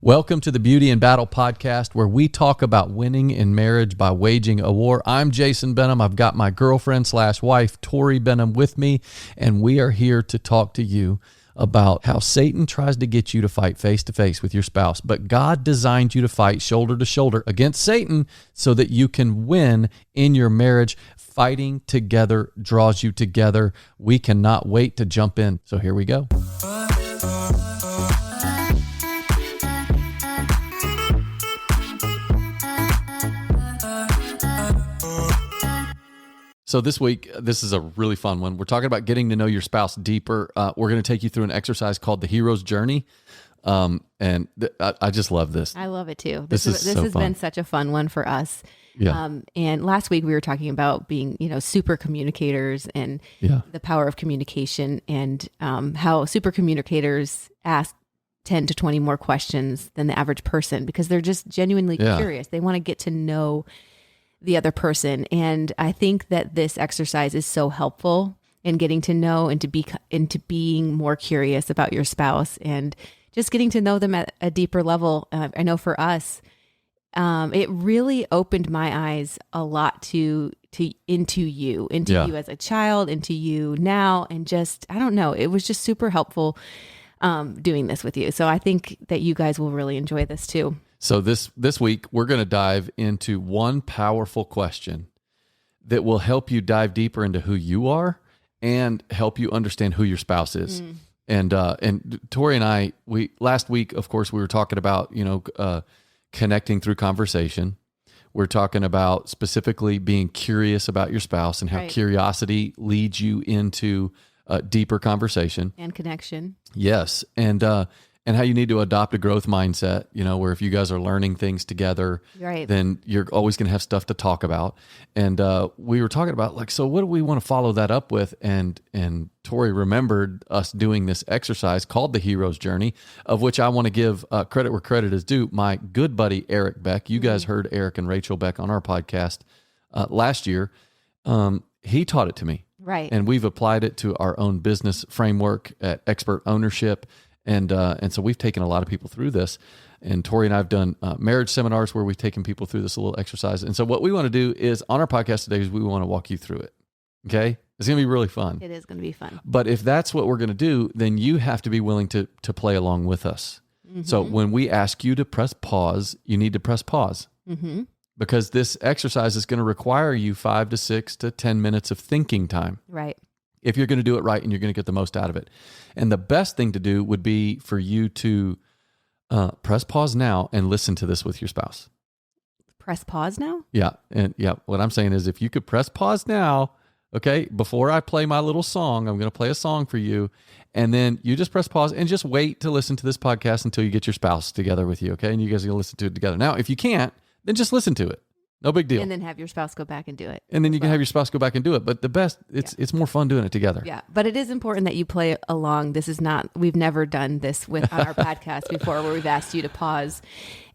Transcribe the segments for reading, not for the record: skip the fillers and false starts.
Welcome to the Beauty and Battle podcast, where we talk about winning in marriage by waging a war. I'm Jason Benham. I've got my girlfriend / wife, Tori Benham, with me, and we are here to talk to you about how Satan tries to get you to fight face to face with your spouse, but God designed you to fight shoulder to shoulder against Satan so that you can win in your marriage. Fighting together draws you together. We cannot wait to jump in. So here we go. So this week, this is a really fun one. We're talking about getting to know your spouse deeper. We're going to take you through an exercise called the Hero's Journey. I just love this. I love it too. This has been such a fun one for us. Yeah. And last week we were talking about being, super communicators and the power of communication, and how super communicators ask 10 to 20 more questions than the average person because they're just genuinely curious. They want to get to know the other person. And I think that this exercise is so helpful in getting to know and into being more curious about your spouse and just getting to know them at a deeper level. I know for us, it really opened my eyes a lot into you as a child, into you now, and just, I don't know, it was just super helpful doing this with you. So I think that you guys will really enjoy this too. So this week, we're going to dive into one powerful question that will help you dive deeper into who you are and help you understand who your spouse is. And Tori and I, last week, of course, we were talking about, connecting through conversation. We're talking about specifically being curious about your spouse and how curiosity leads you into a deeper conversation and connection. Yes. And how you need to adopt a growth mindset, where if you guys are learning things together, then you're always going to have stuff to talk about. And we were talking about so what do we want to follow that up with? And Tori remembered us doing this exercise called the Hero's Journey, of which I want to give credit where credit is due. My good buddy, Eric Beck, you guys heard Eric and Rachel Beck on our podcast last year. He taught it to me. Right. And we've applied it to our own business framework at Expert Ownership. And so we've taken a lot of people through this. And Tori and I have done marriage seminars where we've taken people through this little exercise. And so what we want to do is on our podcast today is we want to walk you through it. Okay? It's going to be really fun. It is going to be fun. But if that's what we're going to do, then you have to be willing to play along with us. Mm-hmm. So when we ask you to press pause, you need to press pause. Mm-hmm. Because this exercise is going to require you 5 to 6 to 10 minutes of thinking time. Right. If you're going to do it right and you're going to get the most out of it. And the best thing to do would be for you to press pause now and listen to this with your spouse. Press pause now? Yeah. And what I'm saying is if you could press pause now, okay, before I play my little song, I'm going to play a song for you. And then you just press pause and just wait to listen to this podcast until you get your spouse together with you, okay? And you guys are going to listen to it together. Now, if you can't, then just listen to it. No big deal. And then have your spouse go back and do it. And then you can have your spouse go back and do it. But the best, it's more fun doing it together. Yeah. But it is important that you play along. We've never done this on our podcast before, where we've asked you to pause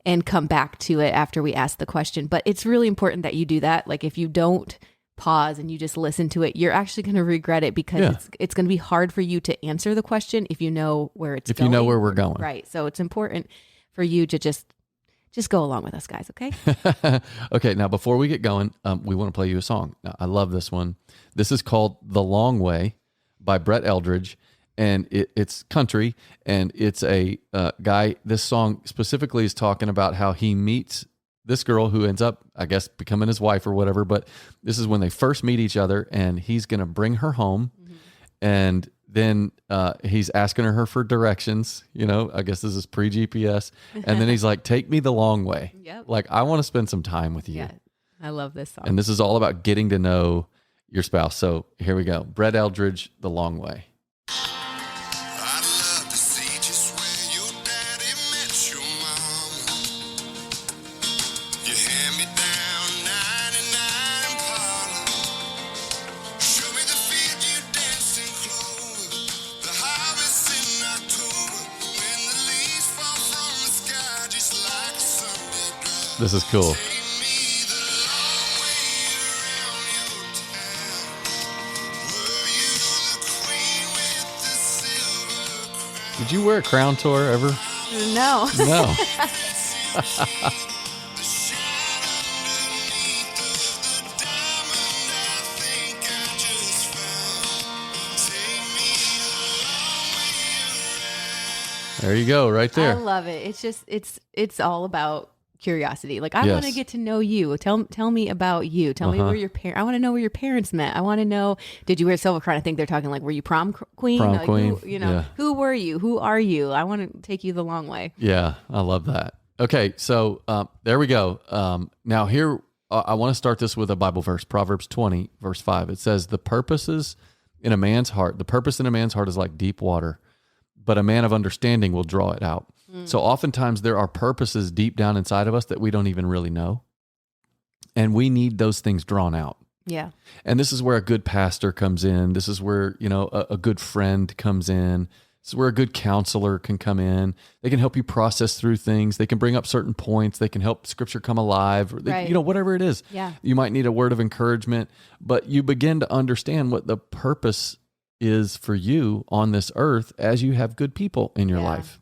and come back to it after we ask the question. But it's really important that you do that. Like if you don't pause and you just listen to it, you're actually going to regret it because it's going to be hard for you to answer the question if you know where it's going. If you know where we're going. Right. So it's important for you to just go along with us, guys, okay? Okay, now before we get going, we want to play you a song. Now, I love this one. This is called The Long Way by Brett Eldredge, and it's country, and it's a guy. This song specifically is talking about how he meets this girl who ends up, I guess, becoming his wife or whatever, but this is when they first meet each other, and he's going to bring her home, and then he's asking her for directions. I guess this is pre-GPS. And then he's like, take me the long way. Yep. Like, I want to spend some time with you. Yeah, I love this song. And this is all about getting to know your spouse. So here we go. Brett Eldredge, The Long Way. I'd love to see just where your daddy met your mama. You hand me down 99 Impala. Show me the field you danced in clover. The harvest in October. When the leaves fall from the sky just like a Sunday drive. This is cool. Take me the long way around your town. Were you the queen with the silver crown? Did you wear a crown tour ever? No. No. The shine underneath of the diamond I think I just found. Take me along with you. There you go, right I there. love it. It's just it's all about curiosity. Like I Yes. want to get to know you. Tell me about you. Tell me where your I want to know where your parents met. I want to know, did you wear silver crown? I think they're talking like, were you prom queen? Prom Like, queen, who, you know, yeah. who were you? Who are you? I want to take you the long way. Yeah, I love that. Okay, so there we go. Now here, I want to start this with a Bible verse, Proverbs 20, verse 5. It says, the purpose in a man's heart is like deep water, but a man of understanding will draw it out. So oftentimes there are purposes deep down inside of us that we don't even really know. And we need those things drawn out. Yeah. And this is where a good pastor comes in. This is where, a good friend comes in. This is where a good counselor can come in. They can help you process through things. They can bring up certain points. They can help scripture come alive, or Right. whatever it is. Yeah. You might need a word of encouragement, but you begin to understand what the purpose is for you on this earth as you have good people in your Yeah. life.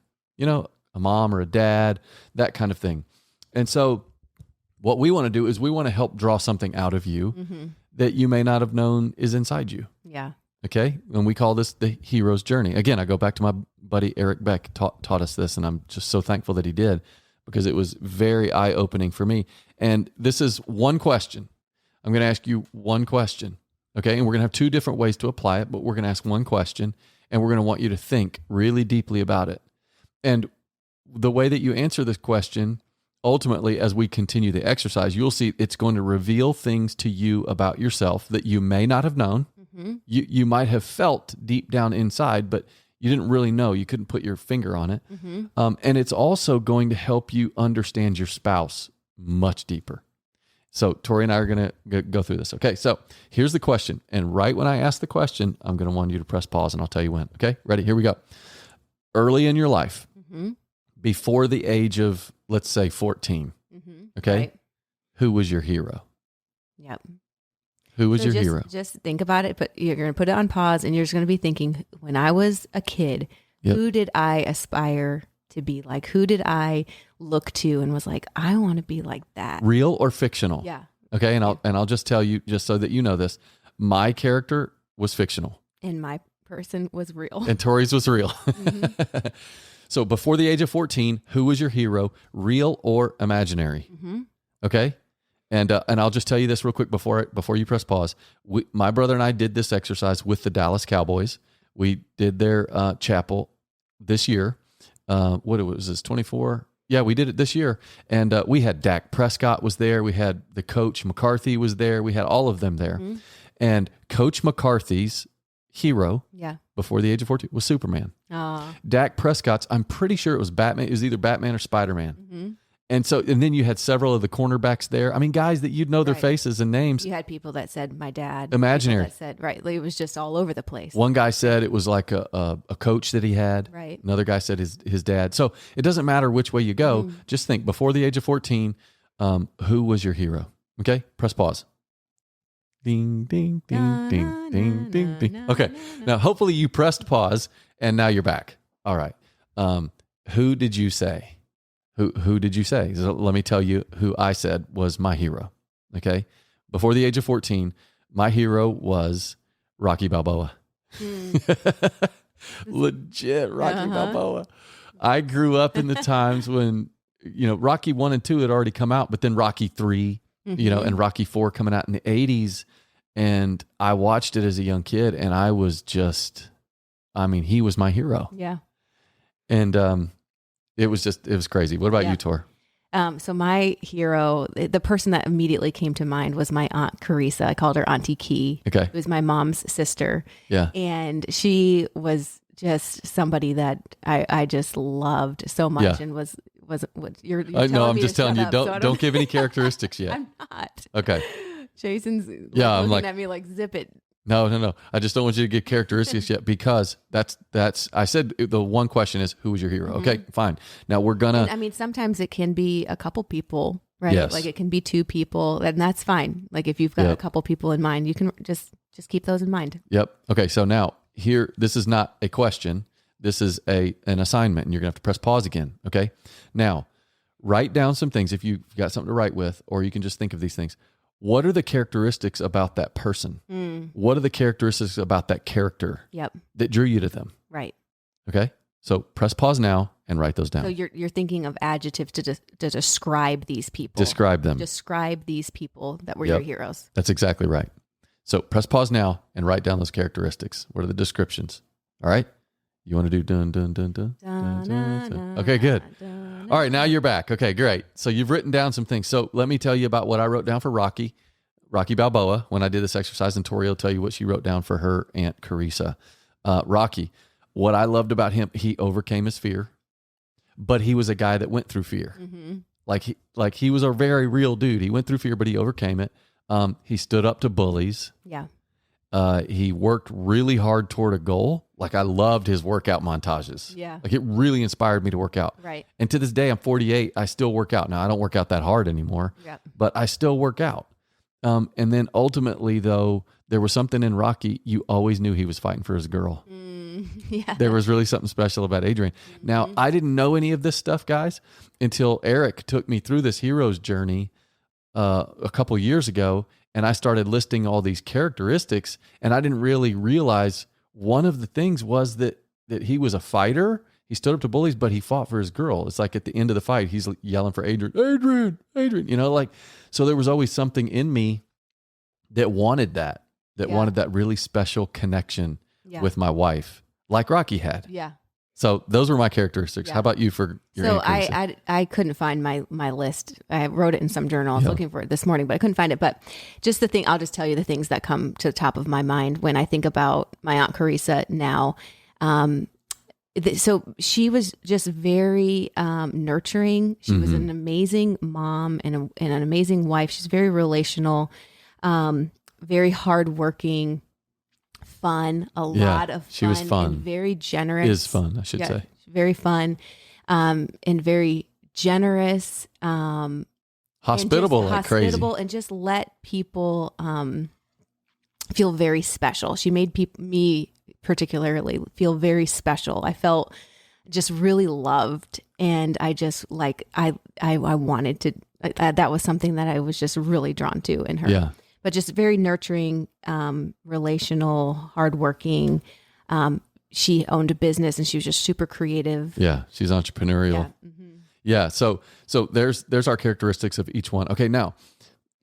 A mom or a dad, that kind of thing. And so what we want to do is we want to help draw something out of you that you may not have known is inside you. Yeah. Okay. And we call this the hero's journey. Again, I go back to my buddy Eric Beck taught us this, and I'm just so thankful that he did, because it was very eye-opening for me. And this is one question. I'm going to ask you one question. Okay. And we're going to have two different ways to apply it, but we're going to ask one question, and we're going to want you to think really deeply about it. And the way that you answer this question, ultimately, as we continue the exercise, you'll see it's going to reveal things to you about yourself that you may not have known. You might have felt deep down inside, but you didn't really know. You couldn't put your finger on it. And it's also going to help you understand your spouse much deeper. So Tori and I are going to go through this. Okay, so here's the question. And right when I ask the question, I'm going to want you to press pause, and I'll tell you when. Okay, ready? Here we go. Early in your life, before the age of, let's say, 14, okay, Right. Who was your hero? Yep. Who was So your just, hero? Just think about it, but you're going to put it on pause, and you're just going to be thinking, when I was a kid, Yep. who did I aspire to be like? Who did I look to and was like, I want to be like that? Real or fictional? Yeah. Okay, and I'll just tell you, just so that you know this, my character was fictional, And my person was real. and Tori's was real. So before the age of 14, who was your hero, real or imaginary? Okay, and I'll just tell you this real quick before you press pause. My brother and I did this exercise with the Dallas Cowboys. We did their chapel this year. What was this, 24? Yeah, we did it this year. And we had Dak Prescott was there. We had the coach McCarthy was there. We had all of them there. And Coach McCarthy's hero Yeah. before the age of 14 was Superman. Oh. Dak Prescott's, I'm pretty sure it was Batman. It was either Batman or Spider-Man. And then you had several of the cornerbacks there. I mean, guys that you'd know their Right. faces and names. You had people that said my dad. Imaginary. People that said, right. Like, it was just all over the place. One guy said it was like a coach that he had. Right. Another guy said his dad. So it doesn't matter which way you go. Just think, before the age of 14, who was your hero? Okay, press pause. Ding, ding, ding, Na, ding, na, ding, na, ding, na, ding. na, Okay, na, na. now hopefully you pressed pause and now you're back. All right. Who did you say? Who did you say? So let me tell you who I said was my hero. Okay. Before the age of 14, my hero was Rocky Balboa. Legit Rocky Balboa. I grew up in the times when, Rocky 1 and 2 had already come out, but then Rocky 3, and Rocky 4 coming out in the 80s. And I watched it as a young kid, and I was he was my hero. Yeah. And it was crazy. What about Yeah. you, Tor? So my hero, the person that immediately came to mind was my aunt Carissa. I called her Auntie Key. Okay. It was my mom's sister. Yeah. And she was just somebody that I just loved so much, Yeah. and was what you're No, telling I'm me just to telling shut you, up, so I don't give any characteristics yet. I'm not. Okay. Jason's I'm looking like- at me like, zip it. No. I just don't want you to get characteristics yet, because I said the one question is, who was your hero? Okay, fine. Now we're gonna. I mean, sometimes it can be a couple people, right? Yes. Like it can be two people, and that's fine. Like if you've got Yep. a couple people in mind, you can just keep those in mind. Yep. Okay. So now this is not a question. This is an assignment, and you're going to have to press pause again. Okay. Now, write down some things if you've got something to write with, or you can just think of these things. What are the characteristics about that person? What are the characteristics about that character that drew you to them? Right. Okay. So press pause now and write those down. So you're thinking of adjectives to describe these people. Describe them. Describe these people that were your heroes. That's exactly right. So press pause now and write down those characteristics. What are the descriptions? All right. You want to do dun, dun, dun, dun, dun, dun, dun. Okay, good. All right, now you're back. Okay, great. So you've written down some things. So let me tell you about what I wrote down for Rocky Balboa, when I did this exercise, and Tori will tell you what she wrote down for her Aunt Carissa. Rocky, what I loved about him, he overcame his fear, but he was a guy that went through fear. Like he was a very real dude. He went through fear, but he overcame it. He stood up to bullies. Yeah. He worked really hard toward a goal. Like I loved his workout montages. Yeah. Like it really inspired me to work out. Right. And to this day, I'm 48. I still work out. Now I don't work out that hard anymore, but I still work out. And then ultimately though, there was something in Rocky. You always knew he was fighting for his girl. Yeah. There was really something special about Adrian. Now I didn't know any of this stuff, guys, until Eric took me through this hero's journey a couple years ago. And I started listing all these characteristics, and I didn't really realize one of the things was that he was a fighter. He stood up to bullies, but he fought for his girl. It's like at the end of the fight, he's yelling for Adrian, you know, like, so there was always something in me that wanted that wanted that really special connection with my wife, like Rocky had. Yeah. So those were my characteristics. Yeah. How about you for your So I couldn't find my list. I wrote it in some journal. I was looking for it this morning, but I couldn't find it. But just I'll just tell you the things that come to the top of my mind when I think about my Aunt Carissa now. So she was just very nurturing. She was an amazing mom and an amazing wife. She's very relational, very hardworking. Fun, lot of fun. She was fun. And very generous. Is fun, I should say. Very fun, and very generous. Hospitable, like crazy. Hospitable, and just let people feel very special. She made me particularly feel very special. I felt just really loved, and I just I wanted to. That was something that I was just really drawn to in her. Yeah. But just very nurturing, relational, hardworking. She owned a business, and she was just super creative. Yeah, she's entrepreneurial. Yeah. So there's our characteristics of each one. Okay, now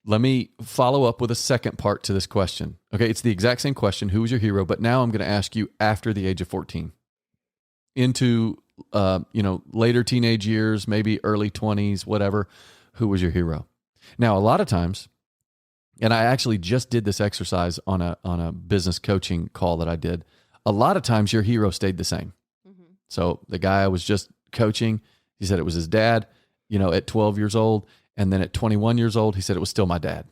let me follow up with a second part to this question. Okay, it's the exact same question. Who was your hero? But now I'm going to ask you after the age of 14, into later teenage years, maybe early 20s, whatever. Who was your hero? Now, a lot of times. And I actually just did this exercise on a business coaching call that I did. A lot of times your hero stayed the same. So the guy I was just coaching, he said it was his dad, at 12 years old. And then at 21 years old, he said it was still my dad.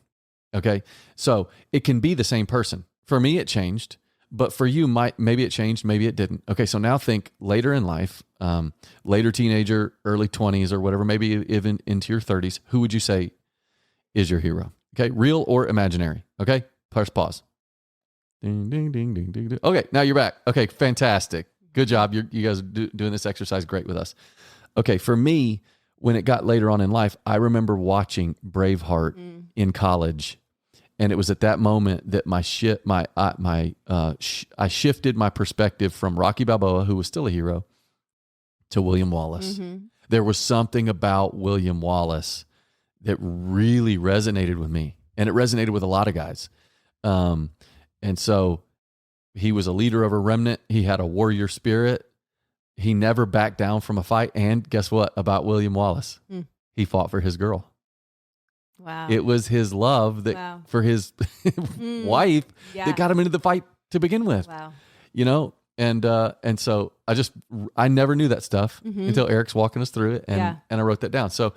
Okay. So it can be the same person. For me, it changed, but for you, maybe it changed, maybe it didn't. Okay. So now think later in life, later teenager, early 20s or whatever, maybe even into your 30s, who would you say is your hero? Okay, real or imaginary. Okay, press pause. Ding, ding, ding, ding, ding, ding. Okay, now you're back. Okay, fantastic. Good job. You guys are doing this exercise great with us. Okay, for me, when it got later on in life, I remember watching Braveheart in college, and it was at that moment that I shifted my perspective from Rocky Balboa, who was still a hero, to William Wallace. There was something about William Wallace that really resonated with me, and it resonated with a lot of guys. And so he was a leader of a remnant. He had a warrior spirit. He never backed down from a fight. And guess what about William Wallace? He fought for his girl. Wow. It was his love that for his wife that got him into the fight to begin with. Wow. And so I never knew that stuff until Eric's walking us through it, and I wrote that down. So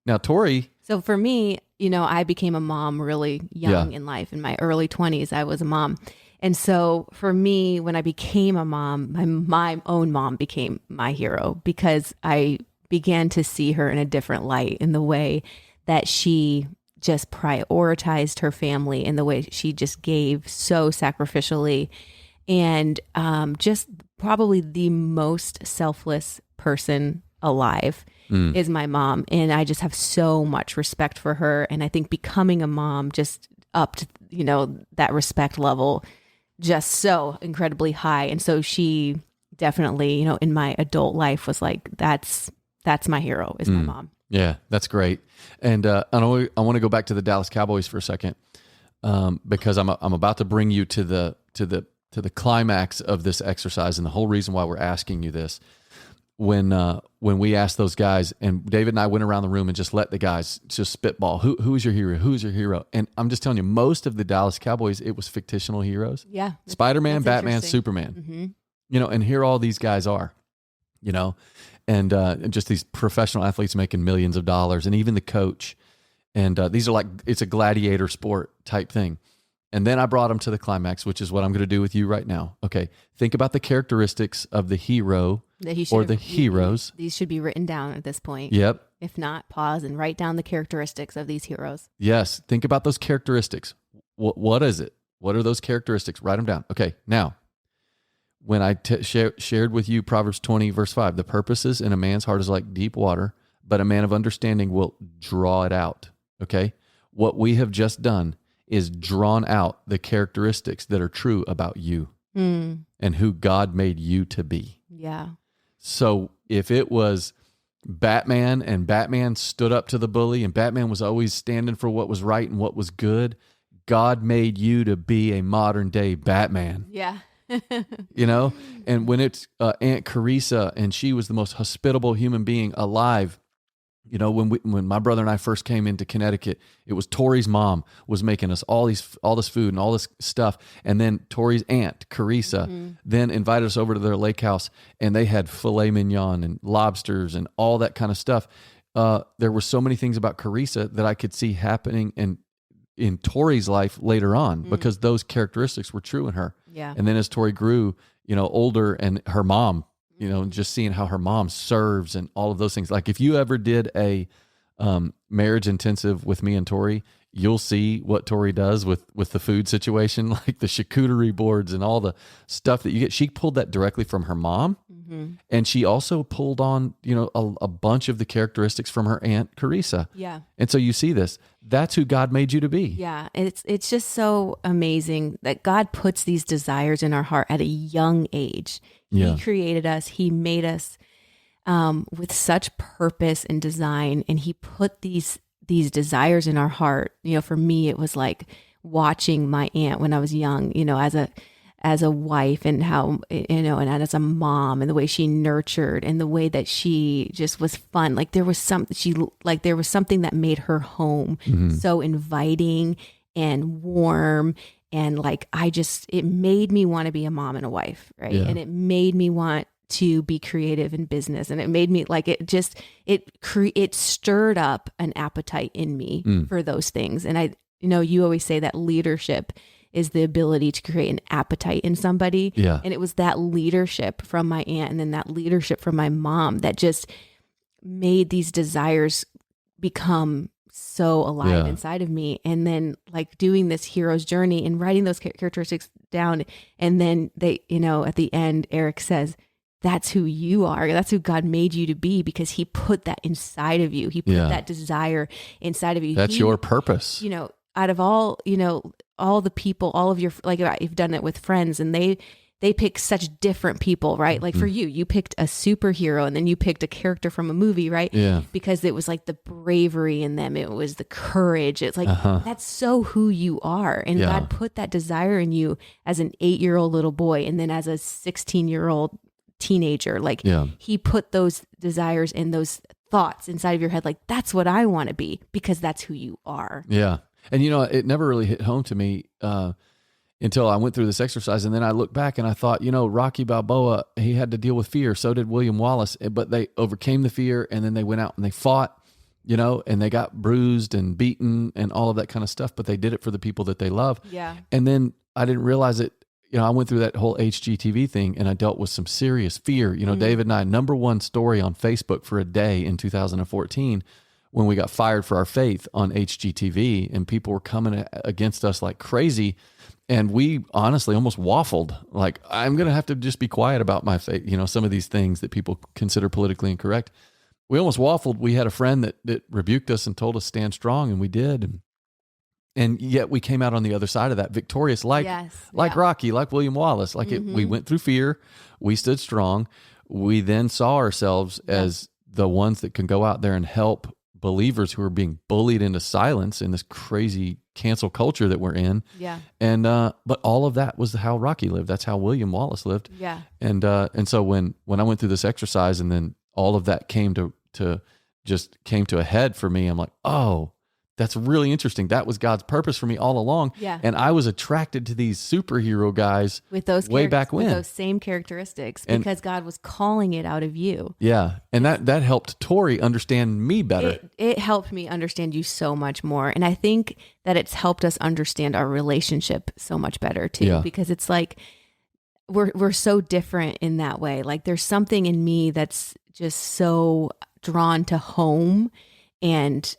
now Tori. So for me, I became a mom really young in life. In my early 20s, I was a mom. And so for me, when I became a mom, my own mom became my hero, because I began to see her in a different light, in the way that she just prioritized her family, in the way she just gave so sacrificially, and just probably the most selfless person alive is my mom. And I just have so much respect for her. And I think becoming a mom just upped, that respect level just so incredibly high. And so she definitely, in my adult life was like, that's my hero is my mom. Yeah, that's great. And I want to go back to the Dallas Cowboys for a second, because I'm about to bring you to the climax of this exercise, and the whole reason why we're asking you this. When we asked those guys, and David and I went around the room and just let the guys just spitball, who is your hero? Who's your hero? And I'm just telling you, most of the Dallas Cowboys, it was fictional heroes. Yeah, Spider-Man, Batman, Superman. Mm-hmm. And here all these guys are, and just these professional athletes making millions of dollars, and even the coach. And these are it's a gladiator sport type thing. And then I brought them to the climax, which is what I'm going to do with you right now. Okay, think about the characteristics of the hero or the heroes. These should be written down at this point. Yep. If not, pause and write down the characteristics of these heroes. Yes, think about those characteristics. What is it? What are those characteristics? Write them down. Okay, now, when I shared with you Proverbs 20, verse 5, the purposes in a man's heart is like deep water, but a man of understanding will draw it out. Okay, what we have just done is drawn out the characteristics that are true about you and who God made you to be. Yeah. So if it was Batman and Batman stood up to the bully and Batman was always standing for what was right and what was good, God made you to be a modern day Batman. Yeah. And when it's Aunt Carissa, and she was the most hospitable human being alive. When my brother and I first came into Connecticut, it was Tori's mom was making us all this food and all this stuff. And then Tori's aunt, Carissa, then invited us over to their lake house, and they had filet mignon and lobsters and all that kind of stuff. There were so many things about Carissa that I could see happening in Tori's life later on because those characteristics were true in her. Yeah. And then as Tori grew, older, and her mom, just seeing how her mom serves and all of those things. Like if you ever did a marriage intensive with me and Tori, you'll see what Tori does with the food situation, like the charcuterie boards and all the stuff that you get. She pulled that directly from her mom. And she also pulled on, a bunch of the characteristics from her aunt Carissa. Yeah. And so you see this. That's who God made you to be. Yeah. It's just so amazing that God puts these desires in our heart at a young age. Yeah. He created us. He made us with such purpose and design. And he put these desires in our heart. For me, it was like watching my aunt when I was young, as a wife, and how, and as a mom, and the way she nurtured and the way that she just was fun. Like there was something that made her home so inviting and warm. And it made me want to be a mom and a wife. Right. Yeah. And it made me want to be creative in business. And it made me it stirred up an appetite in me for those things. And you always say that leadership is the ability to create an appetite in somebody. Yeah. And it was that leadership from my aunt and then that leadership from my mom that just made these desires become so alive inside of me. And then doing this hero's journey and writing those characteristics down. And then they, at the end, Eric says, that's who you are. That's who God made you to be, because he put that inside of you. He put that desire inside of you. That's your purpose. Out of all the people, all of your, you've done it with friends, and they pick such different people, right? Like for you picked a superhero, and then you picked a character from a movie, right? Yeah. Because it was the bravery in them. It was the courage. It's that's so who you are. And God put that desire in you as an 8-year-old little boy. And then as a 16-year-old teenager, he put those desires and those thoughts inside of your head. That's what I want to be, because that's who you are. Yeah. And, it never really hit home to me until I went through this exercise. And then I looked back and I thought, Rocky Balboa, he had to deal with fear. So did William Wallace. But they overcame the fear, and then they went out and they fought, and they got bruised and beaten and all of that kind of stuff. But they did it for the people that they love. Yeah. And then I didn't realize it. I went through that whole HGTV thing, and I dealt with some serious fear. David and I, number one story on Facebook for a day in 2014 when we got fired for our faith on HGTV, and people were coming against us like crazy. And we honestly almost waffled. Like, I'm going to have to just be quiet about my faith. You know, some of these things that people consider politically incorrect. We almost waffled. We had a friend that rebuked us and told us stand strong, and we did. And yet we came out on the other side of that victorious, like Rocky, like William Wallace. Like we went through fear. We stood strong. We then saw ourselves as the ones that can go out there and help believers who are being bullied into silence in this crazy cancel culture that we're in. Yeah. And but all of that was how Rocky lived. That's how William Wallace lived. Yeah. And so when I went through this exercise, and then all of that came to a head for me, I'm like, oh, that's really interesting. That was God's purpose for me all along. Yeah. And I was attracted to these superhero guys with those way back when. With those same characteristics, because God was calling it out of you. Yeah. And that helped Tori understand me better. It helped me understand you so much more. And I think that it's helped us understand our relationship so much better too, because it's like we're so different in that way. Like there's something in me that's just so drawn to home, and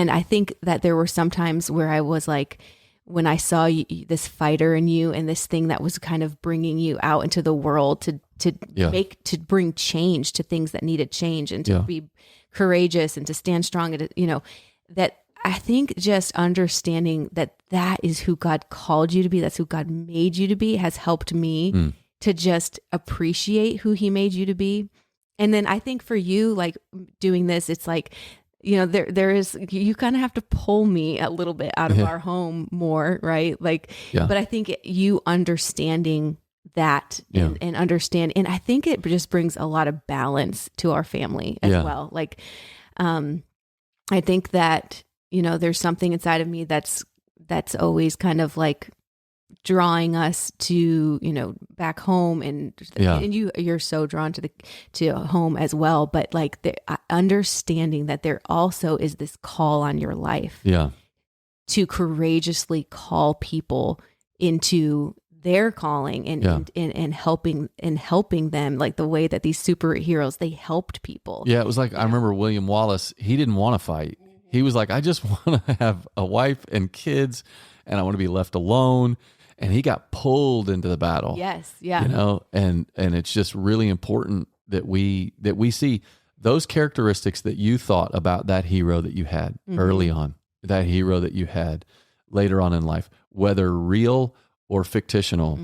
I think that there were some times where I was like, when I saw you, this fighter in you, and this thing that was kind of bringing you out into the world to bring change to things that needed change, and to be courageous and to stand strong, and that I think just understanding that is who God called you to be, that's who God made you to be, has helped me to just appreciate who He made you to be. And then I think for you, like doing this, it's like, there is, you kind of have to pull me a little bit out of our home more, right? Like, but I think you understanding that and understand, and I think it just brings a lot of balance to our family as well. Like, I think that, there's something inside of me that's always kind of like drawing us to, back home, and you're so drawn to home as well. But like understanding that there also is this call on your life, to courageously call people into their calling, and helping them, like the way that these superheroes, they helped people. Yeah, it was like I remember William Wallace. He didn't want to fight. He was like, I just want to have a wife and kids, and I want to be left alone. And he got pulled into the battle. Yes. Yeah. And it's just really important that we see those characteristics that you thought about that hero that you had early on, that hero that you had later on in life, whether real or fictional,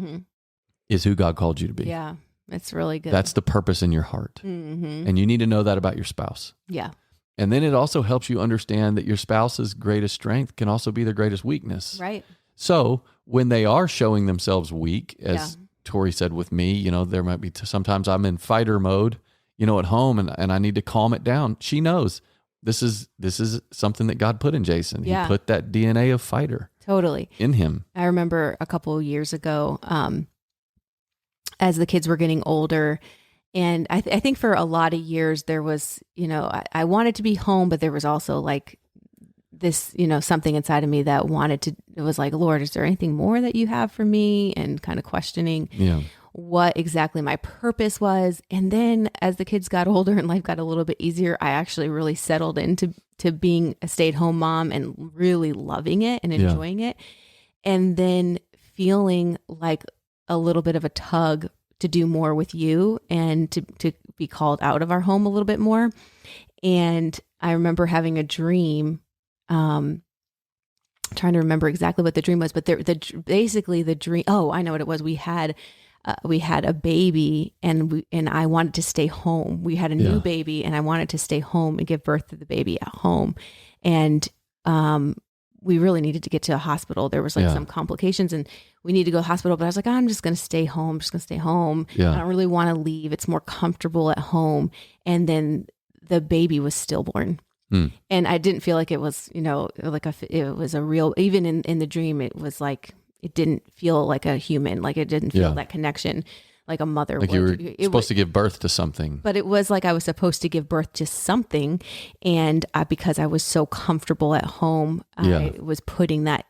is who God called you to be. Yeah. It's really good. That's the purpose in your heart. And you need to know that about your spouse. Yeah. And then it also helps you understand that your spouse's greatest strength can also be their greatest weakness. Right. So when they are showing themselves weak, as Tori said with me, there might be sometimes I'm in fighter mode, at home, and I need to calm it down. She knows this is something that God put in Jason. He put that DNA of fighter totally in him. I remember a couple of years ago, as the kids were getting older, and I think for a lot of years there was, I wanted to be home, but there was also like this, something inside of me that it was like, Lord, is there anything more that you have for me? And kind of questioning what exactly my purpose was. And then as the kids got older and life got a little bit easier, I actually really settled into being a stay-at-home mom and really loving it and enjoying it. And then feeling like a little bit of a tug to do more with you and to be called out of our home a little bit more. And I remember having a dream, trying to remember exactly what the dream was, but basically the dream, I know what it was. We had a baby, and I wanted to stay home. We had a new baby, and I wanted to stay home and give birth to the baby at home. And, we really needed to get to a hospital. There was like some complications, and we needed to go to the hospital, but I was like, I'm just going to stay home. I don't really want to leave. It's more comfortable at home. And then the baby was stillborn. And I didn't feel like it was, it was a real, even in the dream, it was like, it didn't feel like a human, like it didn't feel that connection like a mother like would. You were supposed to give birth to something. But it was like I was supposed to give birth to something. And because I was so comfortable at home, I was putting that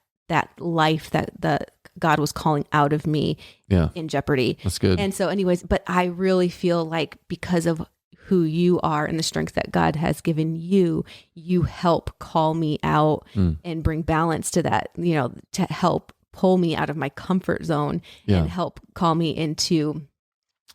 life that God was calling out of me in jeopardy. That's good. And so anyways, but I really feel like because of who you are and the strength that God has given you, you help call me out and bring balance to that, to help pull me out of my comfort zone and help call me into,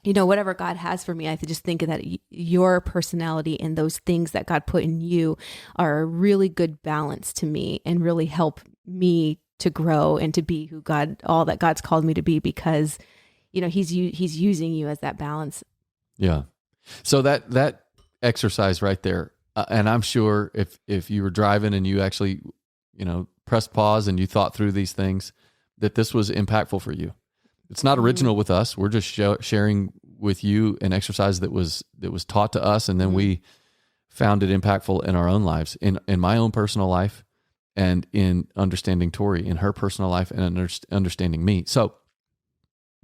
whatever God has for me. I just think that your personality and those things that God put in you are a really good balance to me and really help me to grow and to be all that God's called me to be, because, he's using you as that balance. Yeah. So that exercise right there, and I'm sure if you were driving and you actually, pressed pause and you thought through these things, that this was impactful for you. It's not original with us. We're just sharing with you an exercise that was taught to us, and then we found it impactful in our own lives, in my own personal life, and in understanding Tori in her personal life, and understanding me. So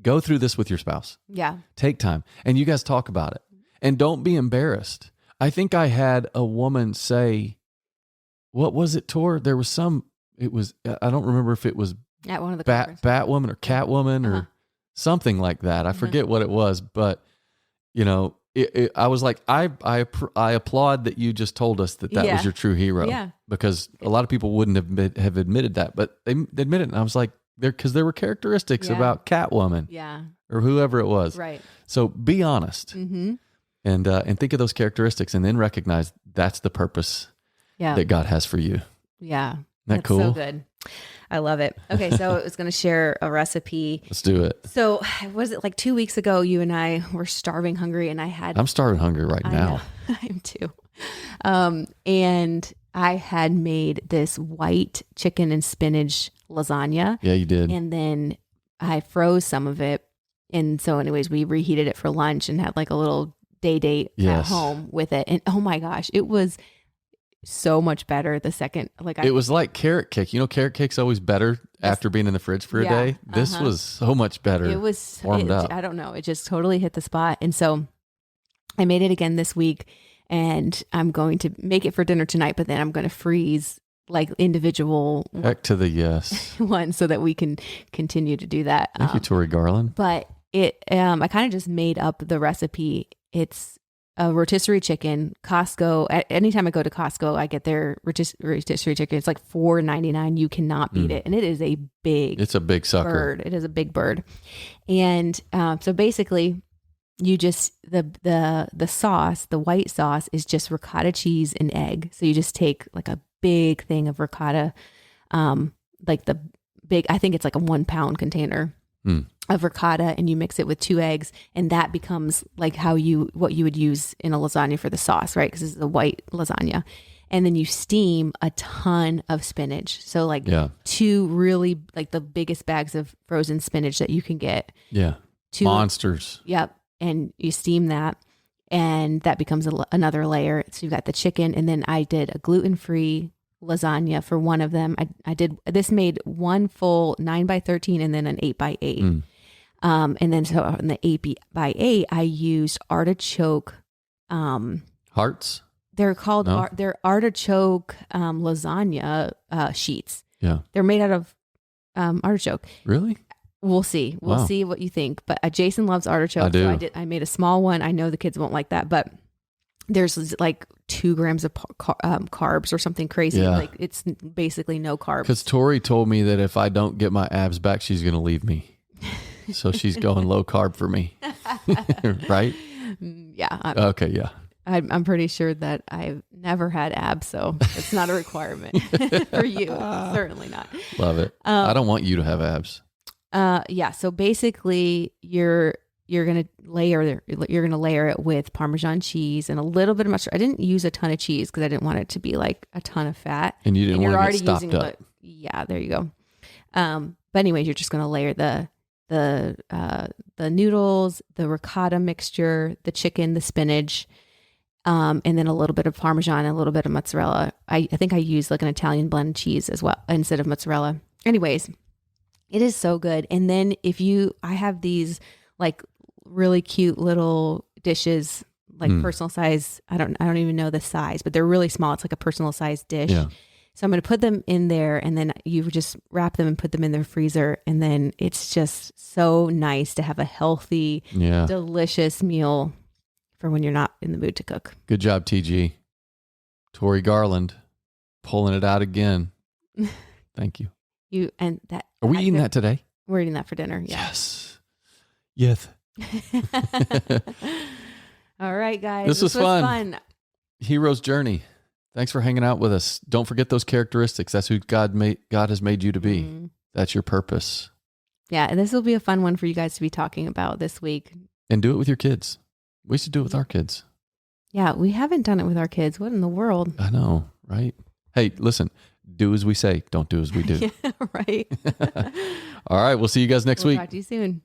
go through this with your spouse. Yeah. Take time, and you guys talk about it. And don't be embarrassed. I think I had a woman say, what was it, Tor? There was I don't remember if it was at one of the Batwoman or Catwoman or something like that. I forget what it was, but I was like, I applaud that you just told us that was your true hero. Yeah. Because a lot of people wouldn't have admitted that, but they admitted it. And I was like, because there were characteristics about Catwoman, or whoever it was. Right. So be honest. Mm-hmm. And think of those characteristics, and then recognize that's the purpose that God has for you. Yeah. Isn't that That's cool? So good. I love it. Okay. So I was going to share a recipe. Let's do it. So was it like 2 weeks ago, you and I were starving hungry, and I'm starving hungry right now. I am too. And I had made this white chicken and spinach lasagna. Yeah, you did. And then I froze some of it. And so anyways, we reheated it for lunch and had like a little day date at home with it. And oh my gosh, it was so much better the second. It was like carrot cake. Carrot cake's always better after being in the fridge for a day. This was so much better. It was warmed up. I don't know. It just totally hit the spot. And so I made it again this week, and I'm going to make it for dinner tonight, but then I'm going to freeze like individual Heck to the yes ones so that we can continue to do that. Thank you, Tori Garland. But I kind of just made up the recipe. It's a rotisserie chicken. Costco. Anytime I go to Costco, I get their rotisserie chicken. It's like $4.99. You cannot beat it, and it is a big. It's a big sucker. Bird. It is a big bird, and so basically, you just the sauce, the white sauce, is just ricotta cheese and egg. So you just take like a big thing of ricotta, like the big. I think it's like a 1 pound container. Of ricotta, and you mix it with 2 eggs, and that becomes like what you would use in a lasagna for the sauce, right? Because this is a white lasagna. And then you steam a ton of spinach. So like 2 really like the biggest bags of frozen spinach that you can get. Yeah. 2 monsters. Yep. And you steam that, and that becomes another layer. So you've got the chicken, and then I did a gluten-free lasagna for one of them. This made one full 9x13 and then an 8x8. And then so on the 8x8, I used artichoke. Hearts? They're called, they're artichoke lasagna sheets. Yeah. They're made out of artichoke. Really? We'll see. We'll see what you think. But Jason loves artichoke. I do. So I made a small one. I know the kids won't like that, but there's like 2 grams of carbs or something crazy. Yeah. Like it's basically no carbs. Because Tori told me that if I don't get my abs back, she's going to leave me. So she's going low carb for me. Right? Yeah. Okay. Yeah. I'm pretty sure that I've never had abs, so it's not a requirement for you. Certainly not. Love it. I don't want you to have abs. Yeah. So basically, you're gonna layer it with Parmesan cheese and a little bit of mustard. I didn't use a ton of cheese because I didn't want it to be like a ton of fat. And you didn't want to get stopped up. Yeah. There you go. But anyways, you're just gonna layer the noodles, the ricotta mixture, the chicken, the spinach. And then a little bit of Parmesan, and a little bit of mozzarella. I think I used like an Italian blend cheese as well instead of mozzarella. Anyways, it is so good. And then I have these like really cute little dishes, like personal size. I don't even know the size, but they're really small. It's like a personal size dish. Yeah. So I'm going to put them in there, and then you just wrap them and put them in their freezer. And then it's just so nice to have a healthy, delicious meal for when you're not in the mood to cook. Good job, TG. Tori Garland, pulling it out again. Thank you. Are we eating that today? We're eating that for dinner. Yeah. Yes. All right, guys. This was fun. Hero's journey. Thanks for hanging out with us. Don't forget those characteristics. That's who God has made you to be. Mm-hmm. That's your purpose. Yeah, and this will be a fun one for you guys to be talking about this week. And do it with your kids. We should do it with our kids. Yeah, we haven't done it with our kids. What in the world? I know, right? Hey, listen, do as we say. Don't do as we do. Yeah, right. All right, we'll see you guys next week. Talk to you soon.